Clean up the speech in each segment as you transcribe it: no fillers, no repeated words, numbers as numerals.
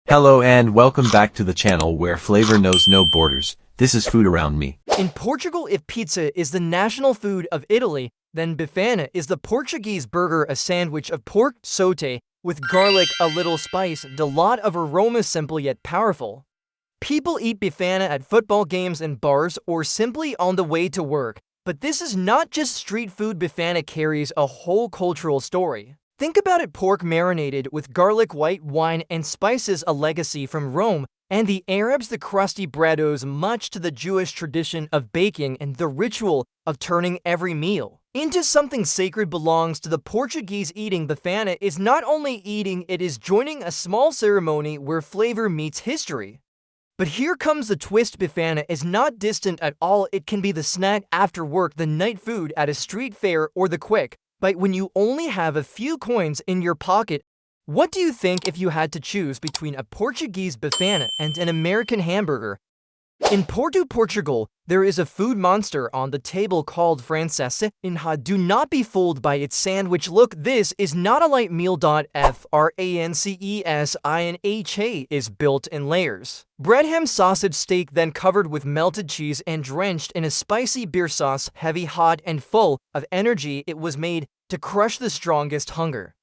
Hello and welcome back to the channel where flavor knows no borders. This is food around me. In Portugal, if pizza is the national food of Italy, then bifana is the Portuguese burger, a sandwich of pork sauté with garlic, a little spice, and a lot of aroma, simple yet powerful. People eat bifana at football games and bars or simply on the way to work, but this is not just street food. Bifana carries a whole cultural story. Think about it: pork marinated with garlic, white wine, and spices, a legacy from Rome and the Arabs. The crusty bread owes much to the Jewish tradition of baking, and the ritual of turning every meal into something sacred belongs to the Portuguese. Eating bifana is not only eating, it is joining a small ceremony where flavor meets history. But here comes the twist: bifana is not distant at all. It can be the snack after work, the night food at a street fair, or the quick bite when you only have a few coins in your pocket. What do you think if you had to choose between a Portuguese bifana and an American hamburger? In Portugal, there is a food monster on the table called Francesinha. Do not be fooled by its sandwich look. This is not a light meal. Francesinha is built in layers. Bread, ham, sausage, steak, then covered with melted cheese and drenched in a spicy beer sauce. Heavy, hot, and full of energy, it was made to crush the strongest hunger.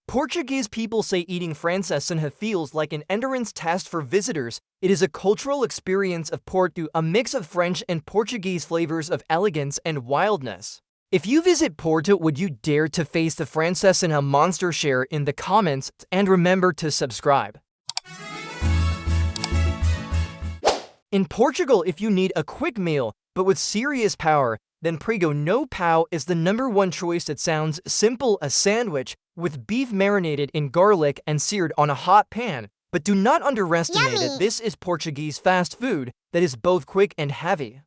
Portuguese people say eating francesinha feels like an entrance test for visitors. It is a cultural experience of Porto, a mix of French and Portuguese flavors of elegance and wildness. If you visit Porto, would you dare to face the francesinha monster? Share in the comments and remember to subscribe. In Portugal, if you need a quick meal but with serious power, then prego no pau is the #1 choice. It sounds simple: a sandwich with beef marinated in garlic and seared on a hot pan. But do not underestimate it. This is Portuguese fast food that is both quick and heavy.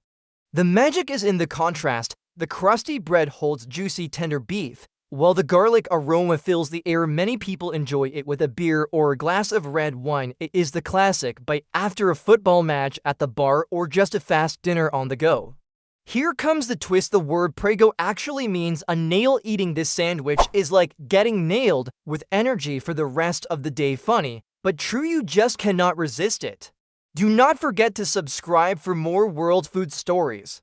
The magic is in the contrast. The crusty bread holds juicy, tender beef, while the garlic aroma fills the air. Many people enjoy it with a beer or a glass of red wine. It is the classic bite after a football match, at the bar, or just a fast dinner on the go. Here comes the twist: the word prego actually means a nail. Eating this sandwich is like getting nailed with energy for the rest of the day. Funny, but true, you just cannot resist it. Do not forget to subscribe for more world food stories.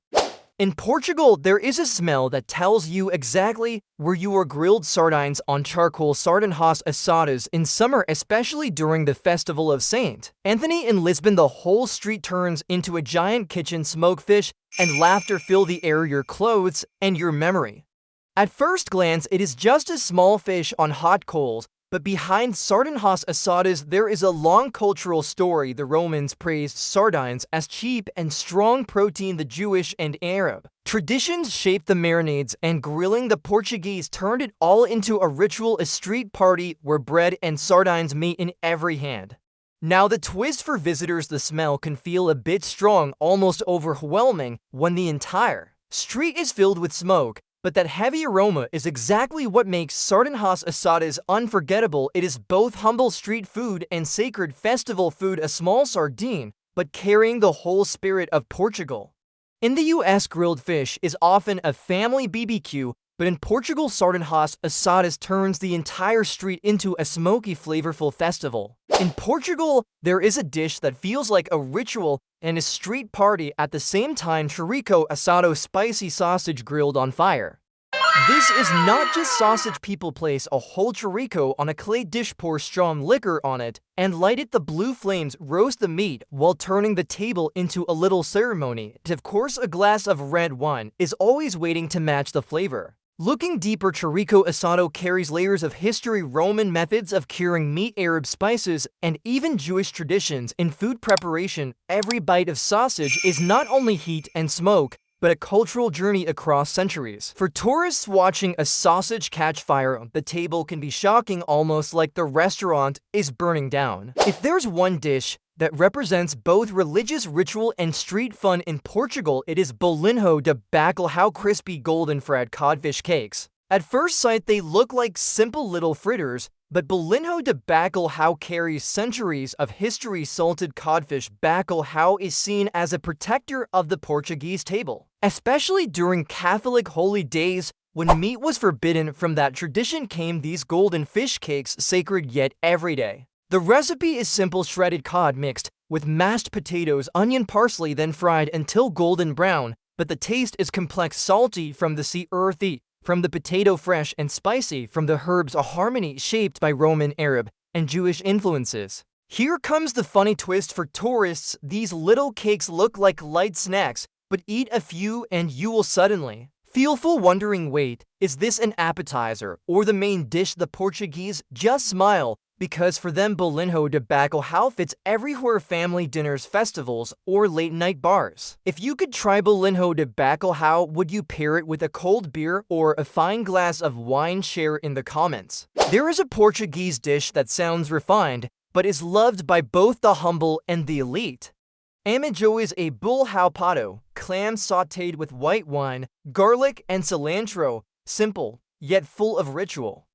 In Portugal, there is a smell that tells you exactly where you are. Grilled sardines on charcoal, sardinhas assadas in summer, especially during the festival of Saint Anthony. In Lisbon, the whole street turns into a giant kitchen. Smoked fish and laughter fill the air, your clothes and your memory. At first glance, it is just a small fish on hot coals, but behind sardinhas assadas there is a long cultural story. The Romans praised sardines as cheap and strong protein. The Jewish and Arab traditions shaped the marinades and grilling. The Portuguese turned it all into a ritual, a street party where bread and sardines meet in every hand. Now the twist for visitors: the smell can feel a bit strong, almost overwhelming, when the entire street is filled with smoke. But that heavy aroma is exactly what makes sardinhas assadas unforgettable. It is both humble street food and sacred festival food, a small sardine, but carrying the whole spirit of Portugal. In the US, grilled fish is often a family BBQ, but in Portugal, sardinhas assadas turns the entire street into a smoky, flavorful festival. In Portugal, there is a dish that feels like a ritual and a street party at the same time: chorico assado, spicy sausage grilled on fire. This is not just sausage. People place a whole chorico on a clay dish, pour strong liquor on it, and light it. The blue flames roast the meat while turning the table into a little ceremony. Of course, a glass of red wine is always waiting to match the flavor. Looking deeper, chorico asado carries layers of history, Roman methods of curing meat, Arab spices, and even Jewish traditions in food preparation. Every bite of sausage is not only heat and smoke, but a cultural journey across centuries. For tourists watching a sausage catch fire, the table can be shocking, almost like the restaurant is burning down. If there's one dish that represents both religious ritual and street fun in Portugal, it is bolinho de bacalhau, crispy golden fried codfish cakes. At first sight, they look like simple little fritters, but bolinho de bacalhau carries centuries of history. Salted codfish bacalhau is seen as a protector of the Portuguese table, especially during Catholic holy days when meat was forbidden. From that tradition came these golden fish cakes, sacred yet everyday. The recipe is simple shredded cod mixed with mashed potatoes, onion, parsley, then fried until golden brown, but the taste is complex, salty from the sea, earthy from the potato, fresh and spicy from the herbs, a harmony shaped by Roman, Arab, and Jewish influences. Here comes the funny twist for tourists. These little cakes look like light snacks, but eat a few and you will suddenly feel full, wondering, wait, is this an appetizer or the main dish? The Portuguese just smile, because for them bolinho de bacalhau fits everywhere: family dinners, festivals, or late-night bars. If you could try bolinho de bacalhau, would you pair it with a cold beer or a fine glass of wine? Share in the comments. There is a Portuguese dish that sounds refined, but is loved by both the humble and the elite. Amijo is a bolhau pato, clams sautéed with white wine, garlic, and cilantro, simple, yet full of ritual.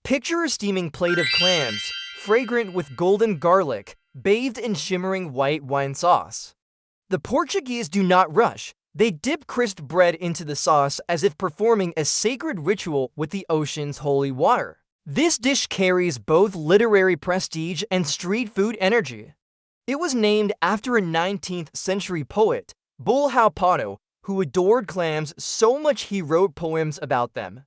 Picture a steaming plate of clams, fragrant with golden garlic, bathed in shimmering white wine sauce. The Portuguese do not rush. They dip crisp bread into the sauce as if performing a sacred ritual with the ocean's holy water. This dish carries both literary prestige and street food energy. It was named after a 19th century poet, Bolhau Pato, who adored clams so much he wrote poems about them.